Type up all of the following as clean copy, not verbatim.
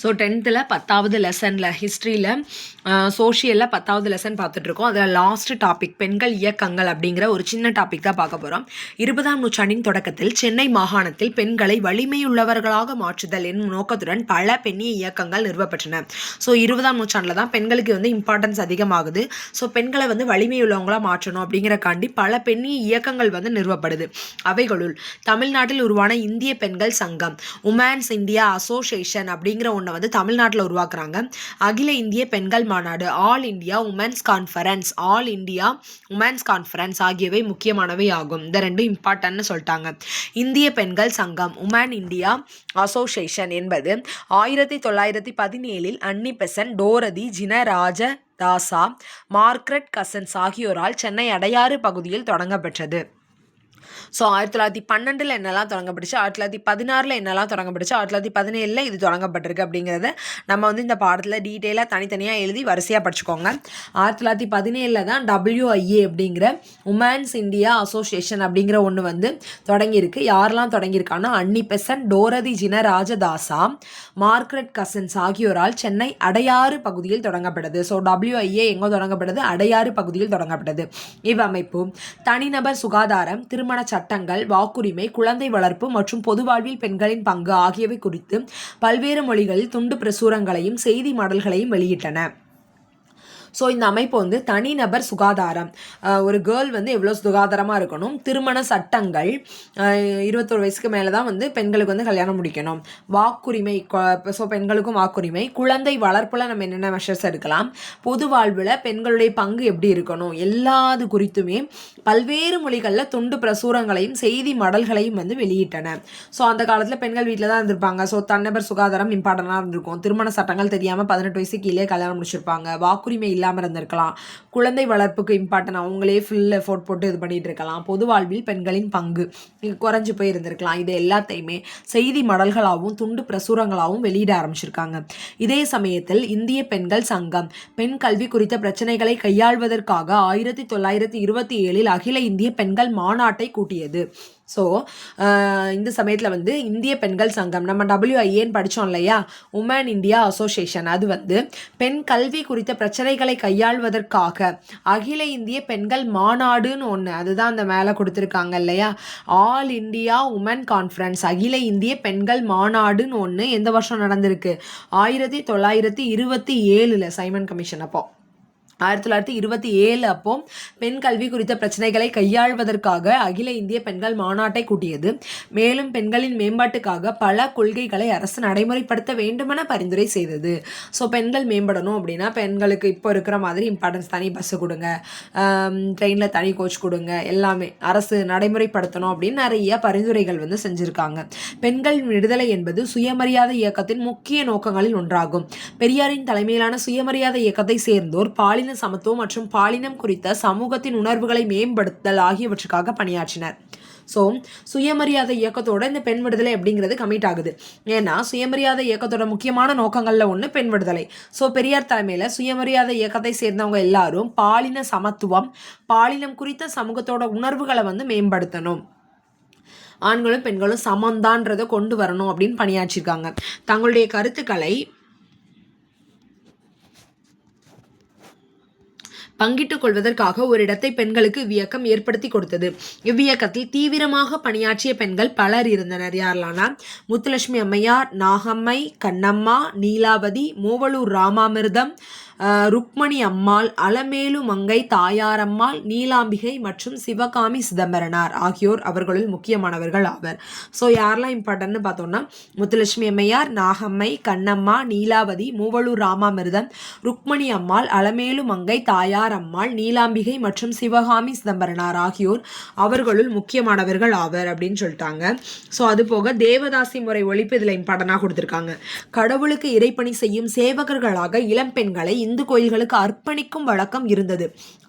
So 10th 10வது லெசனில் ஹிஸ்ட்ரியில் சோஷியலில் 10வது லெசன் பார்த்துட்ருக்கோம். அதில் லாஸ்ட் டாபிக் பெண்கள் இயக்கங்கள் அப்படிங்கிற ஒரு சின்ன டாபிக் தான் பார்க்க போகிறோம். 20ஆம் நூற்றாண்டின் தொடக்கத்தில் சென்னை மாகாணத்தில் பெண்களை வலிமையுள்ளவர்களாக மாற்றுதல் என்னும் நோக்கத்துடன் பல பெண்ணிய இயக்கங்கள் நிறுவப்பட்டன. ஸோ 20ஆம் நூற்றாண்டில் தான் பெண்களுக்கு இம்பார்ட்டன்ஸ் அதிகமாகுது. ஸோ பெண்களை வலிமையுள்ளவங்களாக மாற்றணும் அப்படிங்கிறக்காண்டி பல பெண்ணிய இயக்கங்கள் நிறுவப்படுது. அவைகளுள் தமிழ்நாட்டில் உருவான இந்திய பெண்கள் சங்கம், உமன்ஸ் இந்தியா அசோசியேஷன் அப்படிங்கிற ஒன்று தமிழ்நாட்டில் உருவாக்குறாங்க. அகில இந்திய பெண்கள் மாநாடு, ஆல் இந்தியா உமன்ஸ் கான்ஃபரன்ஸ் ஆகியவை முக்கியமானவை ஆகும். இந்த ரெண்டும் இம்பார்ட்டன்ட்னு சொல்லிட்டாங்க. இந்திய பெண்கள் சங்கம், உமன் இந்தியா அசோசியேஷன் என்பது 1917 அன்னி பெசன்ட், டோரதி ஜினராஜதாசா, மார்க்ரெட் கசன்ஸ் ஆகியோரால் சென்னை அடையாறு பகுதியில் தொடங்கப்பெற்றது. ஸோ 1912 என்னெல்லாம் தொடங்கப்பட்டுச்சு, 1916 என்னெல்லாம் தொடங்கப்பட்டுச்சு, 1917 இது தொடங்கப்பட்டிருக்கு அப்படிங்கிறத நம்ம இந்த பாடத்தில் டீட்டெயிலாக தனித்தனியாக எழுதி வரிசையாக படிச்சுக்கோங்க. 1917 தான் WIA அப்படிங்கிற உமன்ஸ் இந்தியா அசோசியேஷன் அப்படிங்கிற ஒன்று தொடங்கியிருக்கு. யாரெல்லாம் தொடங்கியிருக்காங்கன்னா அன்னி பெசன்ட், டோரதி ஜினராஜதாசா, மார்க்ரெட் கசன்ஸ் ஆகியோரால் சென்னை அடையாறு பகுதியில் தொடங்கப்பட்டது. ஸோ WIA எங்கே தொடங்கப்பட்டது? அடையாறு பகுதியில் தொடங்கப்பட்டது. இவ்வமைப்பு தனிநபர் சுகாதாரம், திருமண சட்டங்கள், வாக்குரிமை, குழந்தை வளர்ப்பு மற்றும் பொது வாழ்வில் பெண்களின் பங்கு ஆகியவை குறித்து பல்வேறு மொழிகளில் துண்டு பிரசுரங்களையும் செய்தி மடல்களையும் வெளியிட்டன. ஸோ இந்த அமைப்பு தனிநபர் சுகாதாரம், ஒரு கேர்ள் எவ்வளோ சுகாதாரமாக இருக்கணும், திருமண சட்டங்கள், 21 வயசுக்கு மேலே தான் பெண்களுக்கு கல்யாணம் முடிக்கணும், வாக்குரிமை, ஸோ பெண்களுக்கும் வாக்குரிமை, குழந்தை வளர்ப்பில் நம்ம என்னென்ன மெஷர்ஸ் எடுக்கலாம், பொது வாழ்வில் பெண்களுடைய பங்கு எப்படி இருக்கணும், எல்லாது குறித்துமே பல்வேறு மொழிகளில் துண்டு பிரசுரங்களையும் செய்தி மடல்களையும் வெளியிட்டன. ஸோ அந்த காலத்தில் பெண்கள் வீட்டில் தான் இருந்திருப்பாங்க. ஸோ தனிநபர் சுகாதாரம் இம்பார்ட்டண்டாக இருந்திருக்கும். திருமண சட்டங்கள் தெரியாமல் 18 வயசுக்கு கீழே கல்யாணம் முடிச்சிருப்பாங்க. வாக்குரிமை இல்லாமல் இருந்திருக்கலாம். குழந்தை வளர்ப்புக்கு இம்பார்ட்டன் அவங்களே ஃபுல் எஃபோர்ட் போட்டு இது பண்ணிட்டு இருக்கலாம். பொது வாழ்வில் பெண்களின் பங்கு குறைஞ்சு போய் இருந்திருக்கலாம். இது எல்லாத்தையுமே செய்தி மடல்களாகவும் துண்டு பிரசுரங்களாகவும் வெளியிட ஆரம்பிச்சிருக்காங்க. இதே சமயத்தில் இந்திய பெண்கள் சங்கம் பெண் கல்வி குறித்த பிரச்சனைகளை கையாள்வதற்காக 1927 அகில இந்திய பெண்கள் மாநாட்டை கூட்டியது. ஸோ இந்த சமயத்தில் இந்திய பெண்கள் சங்கம், நம்ம WIAன்னு படித்தோம் இல்லையா, உமன் இந்தியா அசோசியேஷன், அது பெண் கல்வி குறித்த பிரச்சனைகளை கையாள்வதற்காக அகில இந்திய பெண்கள் மாநாடுன்னு ஒன்று, அதுதான் அந்த மேலே கொடுத்துருக்காங்க இல்லையா, ஆல் இந்தியா உமன் கான்ஃபரன்ஸ், அகில இந்திய பெண்கள் மாநாடுன்னு ஒன்று எந்த வருஷம் நடந்திருக்கு? 1927 சைமன் கமிஷன் அப்போ 1927 அப்போ பெண் கல்வி குறித்த பிரச்சனைகளை கையாள்வதற்காக அகில இந்திய பெண்கள் மாநாட்டை கூட்டியது. மேலும் பெண்களின் மேம்பாட்டுக்காக பல கொள்கைகளை அரசு நடைமுறைப்படுத்த வேண்டுமென பரிந்துரை செய்தது. ஸோ பெண்கள் மேம்படணும் அப்படின்னா பெண்களுக்கு இப்போ இருக்கிற மாதிரி இம்பார்ட்டன்ஸ், தனி பஸ்ஸு கொடுங்க, ட்ரெயினில் தனி கோச் கொடுங்க, எல்லாமே அரசு நடைமுறைப்படுத்தணும் அப்படின்னு நிறைய பரிந்துரைகள் செஞ்சுருக்காங்க. பெண்களின் விடுதலை என்பது சுயமரியாதை இயக்கத்தின் முக்கிய நோக்கங்களில் ஒன்றாகும். பெரியாரின் தலைமையிலான சுயமரியாதை இயக்கத்தை சேர்ந்தோர் பாலின சமத்துவம் மற்றும் பாலினம் குறித்த சமூகத்தின் உணர்வுகளை மேம்படுத்தல் ஆகியவற்றுக்காக பணியாற்றினர். ஸோ சுயமரியாதை இயக்கத்தோட இந்த பெண் விடுதலை அப்படிங்கிறது கமிட் ஆகுது. ஏன்னா சுயமரியாதை இயக்கத்தோட முக்கியமான நோக்கங்களில் ஒன்று பெண் விடுதலை. ஸோ பெரியார் தலைமையில் சுயமரியாதை இயக்கத்தை சேர்ந்தவங்க எல்லாரும் பாலின சமத்துவம், பாலினம் குறித்த சமூகத்தோட உணர்வுகளை மேம்படுத்தணும், ஆண்களும் பெண்களும் சமந்தான்றதை கொண்டு வரணும் அப்படின்னு பணியாற்றிருக்காங்க. தங்களுடைய கருத்துக்களை பங்கிட்டுக் கொள்வதற்காக ஒரு இடத்தை பெண்களுக்கு இவ்வியக்கம் ஏற்படுத்தி கொடுத்தது. இவ்வியக்கத்தில் தீவிரமாக பணியாற்றிய பெண்கள் பலர் இருந்தனர். யாரெல்லாம்னா முத்துலட்சுமி அம்மையார், நாகம்மை, கண்ணம்மா, நீலாவதி, மூவலூர் ராமாமிர்தம், ருக்மணி அம்மாள், அலமேலு மங்கை தாயாரம்மாள், நீலாம்பிகை மற்றும் சிவகாமி சிதம்பரனார் ஆகியோர் அவர்களுள் முக்கியமானவர்கள் ஆவர். ஸோ யாரெல்லாம் இம்பார்ட்டன்ட்னு பார்த்தோம்னா முத்துலட்சுமி அம்மையார், நாகம்மை, கண்ணம்மா, நீலாவதி, மூவலூர் ராமாமிர்தம், ருக்மணி அம்மாள், அலமேலு மங்கை தாயார் அம்மாள், நீலாம்பிகை மற்றும் சிவகாமி சிதம்பரனார் ஆகியோர் அவர்களுள் முக்கியமானவர்கள் ஆவர் அப்படின்னு சொல்லிட்டாங்க. ஸோ அது போக தேவதாசி முறை ஒழிப்பு இதில் இம்பார்ட்டனாக கொடுத்துருக்காங்க. கடவுளுக்கு இறைப்பணி செய்யும் சேவகர்களாக இளம் பெண்களை இந்து கோயில்களுக்கு அர்ப்பணிக்கும் வழக்கம் இருந்தது.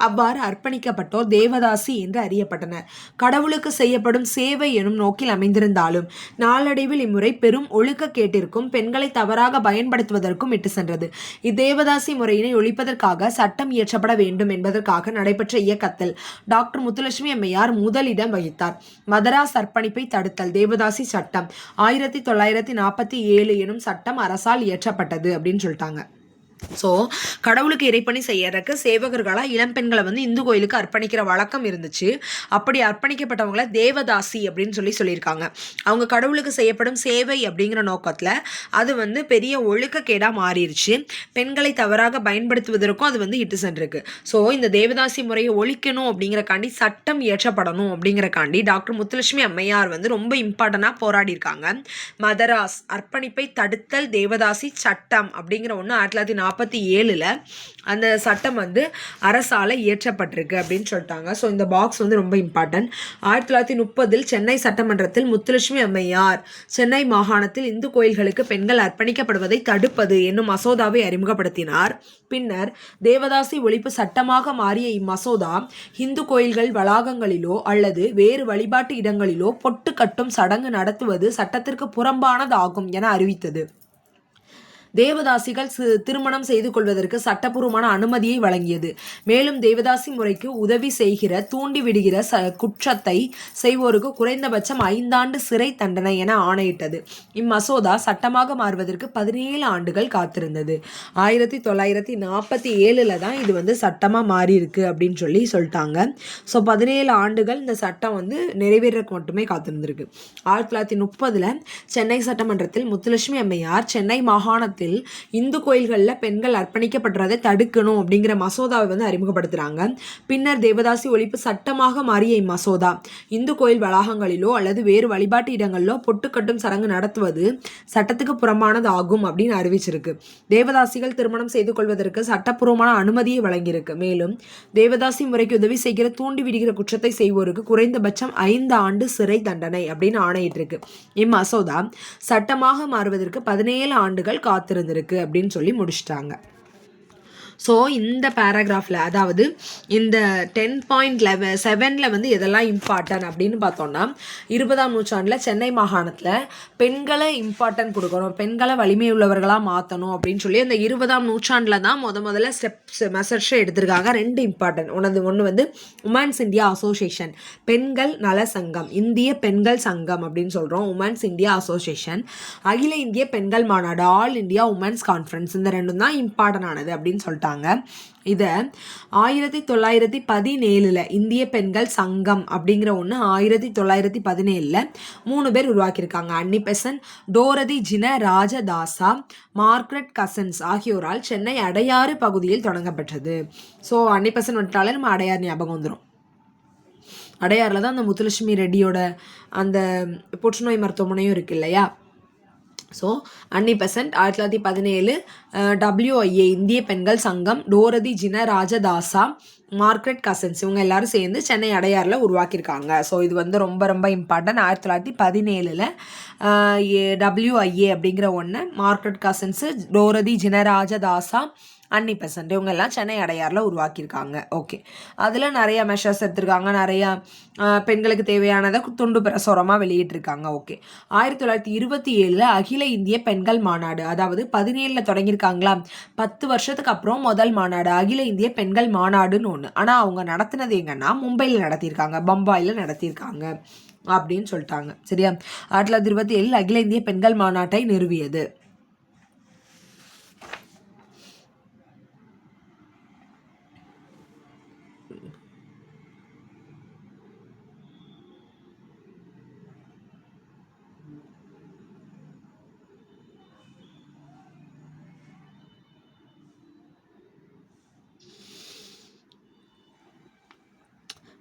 அவ்வாறு அர்ப்பணிக்கப்பட்டோர் தேவதாசி என்று அறியப்பட்டனர். கடவுளுக்கு செய்யப்படும் சேவை எனும் நோக்கில் அமைந்திருந்தாலும் நாளடைவில் இம்முறை பெரும் ஒழுக்க கேட்டிற்கும் பெண்களை தவறாக பயன்படுத்துவதற்கும் இட்டு சென்றது. இத்தேவதாசி முறையினை ஒழிப்பதற்காக சட்டம் இயற்றப்பட வேண்டும் என்பதற்காக நடைபெற்ற இயக்கத்தில் டாக்டர் முத்துலட்சுமி அம்மையார் முதலிடம் வகித்தார். மதராஸ் அர்ப்பணிப்பை தடுத்தல் தேவதாசி சட்டம் 1947 எனும் சட்டம் அரசால் இயற்றப்பட்டது அப்படின்னு சொல்லிட்டாங்க. ஸோ கடவுளுக்கு இறைப்பணி செய்யறதுக்கு சேவகர்களாக இளம்பெண்களை வந்து இந்து கோயிலுக்கு அர்ப்பணிக்கிற வழக்கம் இருந்துச்சு. அப்படி அர்ப்பணிக்கப்பட்டவங்கள தேவதாசி அப்படின்னு சொல்லியிருக்காங்க. அவங்க கடவுளுக்கு செய்யப்படும் சேவை அப்படிங்கிற நோக்கத்தில் அது வந்து பெரிய ஒழுக்கக்கேடாக மாறிடுச்சு. பெண்களை தவறாக பயன்படுத்துவதற்கும் அது வந்து இட்டு சென்றிருக்கு. ஸோ இந்த தேவதாசி முறையை ஒழிக்கணும் அப்படிங்கிறக்காண்டி சட்டம் இயற்றப்படணும் அப்படிங்கிறக்காண்டி டாக்டர் முத்துலட்சுமி அம்மையார் வந்து ரொம்ப இம்பார்ட்டண்டாக போராடி இருக்காங்க. மதராஸ் அர்ப்பணிப்பை தடுத்தல் தேவதாசி சட்டம் அப்படிங்கிற ஒன்று 1947 அந்த சட்டம் வந்து அரசால் இயற்றப்பட்டிருக்கு அப்படின்னு சொல்லிட்டாங்க. ஸோ இந்த பாக்ஸ் வந்து ரொம்ப இம்பார்ட்டன்ட். 1930 சென்னை சட்டமன்றத்தில் முத்துலட்சுமி அம்மையார் சென்னை மாகாணத்தில் இந்து கோயில்களுக்கு பெண்கள் அர்ப்பணிக்கப்படுவதை தடுப்பது என்னும் மசோதாவை அறிமுகப்படுத்தினார். பின்னர் தேவதாசி ஒழிப்பு சட்டமாக மாறிய இம்மசோதா இந்து கோயில்கள் வளாகங்களிலோ அல்லது வேறு வழிபாட்டு இடங்களிலோ பொட்டு கட்டும் சடங்கு நடத்துவது சட்டத்திற்கு புறம்பானதாகும் என அறிவித்தது. தேவதாசிகள் திருமணம் செய்து கொள்வதற்கு சட்டப்பூர்வமான அனுமதியை வழங்கியது. மேலும் தேவதாசி முறைக்கு உதவி செய்கிற தூண்டி விடுகிற குற்றத்தை செய்வோருக்கு குறைந்தபட்சம் 5 ஆண்டு சிறை தண்டனை என ஆணையிட்டது. இம்மசோதா சட்டமாக மாறுவதற்கு 17 ஆண்டுகள் காத்திருந்தது. 1947 தான் இது வந்து சட்டமாக மாறி இருக்கு அப்படின்னு சொல்லிட்டாங்க. ஸோ 17 ஆண்டுகள் இந்த சட்டம் வந்து நிறைவேறக்கு மட்டுமே காத்திருந்திருக்கு. 1930 சென்னை சட்டமன்றத்தில் முத்துலட்சுமி அம்மையார் சென்னை மாகாணத்தில் இந்து கோயில்களில் பெண்கள் அர்ப்பணிக்கப்படுறதை தடுக்கணும் அப்படிங்கிற மசோதாவை வந்து அறிமுகப்படுத்துறாங்க. பின்னர் தேவதாசி ஒழிப்பு சட்டமாக மாறிய இம்மசோதா இந்து கோயில் வளாகங்களிலோ அல்லது வேறு வழிபாட்டு இடங்களிலோ பொட்டுக்கட்டும் சடங்கு நடத்துவது சட்டத்துக்கு புறம்பானது ஆகும் அப்படின்னு அறிவிச்சிருக்கு. தேவதாசிகள் திருமணம் செய்து கொள்வதற்கு சட்டப்பூர்வமான அனுமதியை வழங்கியிருக்கு. மேலும் தேவதாசி முறைக்கு உதவி செய்கிற தூண்டி விடுகிற குற்றத்தை செய்வோருக்கு குறைந்தபட்சம் 5 ஆண்டு சிறை தண்டனை அப்படின்னு ஆணையிட்டிருக்கு. இம்மசோதா சட்டமாக மாறுவதற்கு 17 ஆண்டுகள் காத்திருந்திருக்கு அப்படின்னு சொல்லி முடிச்சிட்டாங்க. ஸோ இந்த பேராகிராஃபில் அதாவது இந்த 10.7 வந்து எதெல்லாம் இம்பார்ட்டன்ட் அப்படின்னு பார்த்தோம்னா 20ஆம் நூற்றாண்டில் சென்னை மாகாணத்தில் பெண்களை இம்பார்ட்டன்ட் கொடுக்கணும், பெண்களை வலிமை உள்ளவர்களாக மாற்றணும் அப்படின்னு சொல்லி அந்த 20ஆம் நூற்றாண்டில் தான் முதல்ல ஸ்டெப்ஸ் மெசர்ஸை எடுத்திருக்காங்க. 2 இம்பார்ட்டன்ட். ஒன்று வந்து உமன்ஸ் இந்தியா அசோசியேஷன் பெண்கள் நல சங்கம், இந்திய பெண்கள் சங்கம் அப்படின்னு சொல்கிறோம், உமன்ஸ் இந்தியா அசோசியேஷன். அகில இந்திய பெண்கள் மாநாடு, ஆல் இந்தியா உமன்ஸ் கான்ஃபரன்ஸ். இந்த 2 தான் இம்பார்ட்டன்ட் ஆனது அப்படின்னு சொல்லிட்டாங்க. இதை 1917 இந்திய பெண்கள் சங்கம் அப்படிங்கிற ஒன்று 1917 3 பேர் உருவாக்கியிருக்காங்க. அன்னி பெசன்ட், டோரதி ஜின ராஜதாசா, மார்க்ரெட் கசன்ஸ் ஆகியோரால் சென்னை அடையாறு பகுதியில் தொடங்கப்பட்டது. ஸோ அன்னி பெசன்ட் வந்துட்டாலே நம்ம அடையார் ஞாபகம் வந்துடும். அடையாறில் தான் அந்த முத்துலட்சுமி ரெட்டியோட அந்த புற்றுநோய் மருத்துவமனையும் இருக்கு இல்லையா. ஸோ அன்னி பெசன்ட் 1917, WIA இந்திய பெண்கள் சங்கம், டோரதி ஜின ராஜதாசா, மார்க்ரெட் கசன்ஸ் இவங்க எல்லாரும் சேர்ந்து சென்னை அடையாறில் உருவாக்கியிருக்காங்க. ஸோ இது வந்து ரொம்ப ரொம்ப இம்பார்ட்டன்ட். 1917 WIA அப்படிங்கிற ஒன்று, மார்க்ரெட் கசன்ஸு, டோரதி ஜின ராஜதாசா, அன்னி பெசன்ட் இவங்க எல்லாம் சென்னை அடையாறில் உருவாக்கியிருக்காங்க. ஓகே, அதில் நிறையா மெஷர்ஸ் எடுத்திருக்காங்க, நிறையா பெண்களுக்கு தேவையானதை துண்டு பிரசுரமாக வெளியிட்டிருக்காங்க. ஓகே, 1927 அகில இந்திய பெண்கள் மாநாடு, அதாவது 17 தொடங்கியிருக்காங்களா, 10 வருஷத்துக்கு அப்புறம் முதல் மாநாடு அகில இந்திய பெண்கள் மாநாடுன்னு ஒன்று. ஆனால் அவங்க நடத்தினது எங்கன்னா மும்பையில் நடத்தியிருக்காங்க, பம்பாயில் நடத்தியிருக்காங்க அப்படின்னு சொல்லிட்டாங்க. சரியா. 1927 அகில இந்திய பெண்கள் மாநாட்டை நிறுவியது.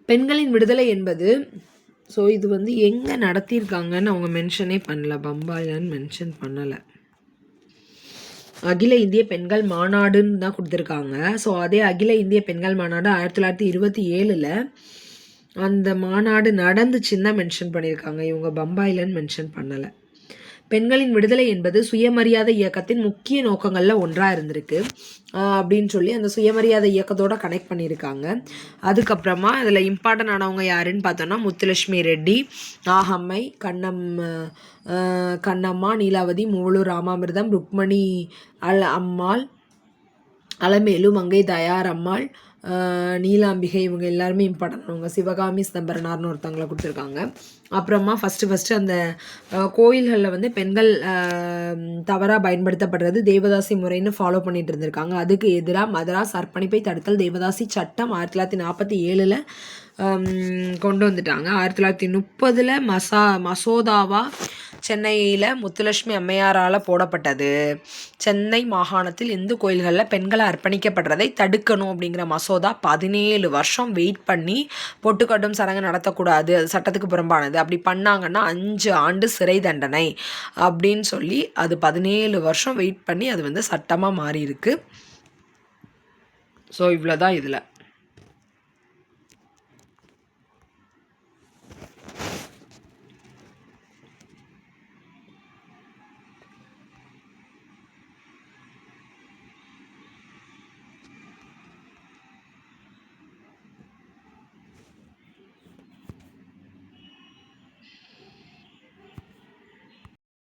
பெண்களின் விடுதலை என்பது, ஸோ இது வந்து எங்கே நடத்தியிருக்காங்கன்னு அவங்க மென்ஷனே பண்ணல, பம்பாயிலன்னு மென்ஷன் பண்ணலை. அகில இந்திய பெண்கள் மாநாடுன்னு தான் கொடுத்துருக்காங்க. ஸோ அதே அகில இந்திய பெண்கள் மாநாடு 1927 அந்த மாநாடு நடந்துச்சுன்னு தான் மென்ஷன் பண்ணியிருக்காங்க. இவங்க பம்பாயிலன்னு மென்ஷன் பண்ணலை. பெண்களின் விடுதலை என்பது சுயமரியாதை இயக்கத்தின் முக்கிய நோக்கங்களில் ஒன்றாக இருந்திருக்கு அப்படின்னு சொல்லி அந்த சுயமரியாதை இயக்கத்தோட கனெக்ட் பண்ணியிருக்காங்க. அதுக்கப்புறமா அதில் இம்பார்ட்டன் ஆனவங்க யாருன்னு பார்த்தோன்னா முத்துலட்சுமி ரெட்டி, நாகம்மை, கண்ணம்மா, நீலாவதி, மூவலூர் ராமாமிர்தம், ருக்மணி அம்மாள், அலமேலு, மங்கை தயாரம்மாள், நீலாம்பிகை இவங்க எல்லாருமே இம்பார்ட்டன்ட். சிவகாமி சிதம்பரனார்னு ஒருத்தவங்களை கொடுத்துருக்காங்க. அப்புறமா ஃபஸ்ட்டு அந்த கோயில்களில் வந்து பெண்கள் தவறாக பயன்படுத்தப்படுறது தேவதாசி முறைன்னு ஃபாலோ பண்ணிட்டு இருந்திருக்காங்க. அதுக்கு எதிராக மதராஸ் அர்ப்பணிப்பை தடுத்தல் தேவதாசி சட்டம் 1947 கொண்டு வந்துட்டாங்க. 1930 மசோதாவாக சென்னையில் முத்துலட்சுமி அம்மையாரால் போடப்பட்டது. சென்னை மாகாணத்தில் இந்து கோயில்களில் பெண்களை அர்ப்பணிக்கப்படுறதை தடுக்கணும் அப்படிங்கிற மசோதா 17 வருஷம் வெயிட் பண்ணி பொட்டுக்கட்டும் சடங்கு நடத்தக்கூடாது, அது சட்டத்துக்கு புறம்பானது, அப்படி பண்ணாங்கன்னா 5 ஆண்டு சிறை தண்டனை அப்படின்னு சொல்லி அது 17 வருஷம் வெயிட் பண்ணி அது வந்து சட்டமாக மாறி இருக்கு. ஸோ இவ்வளோதான் இதில்.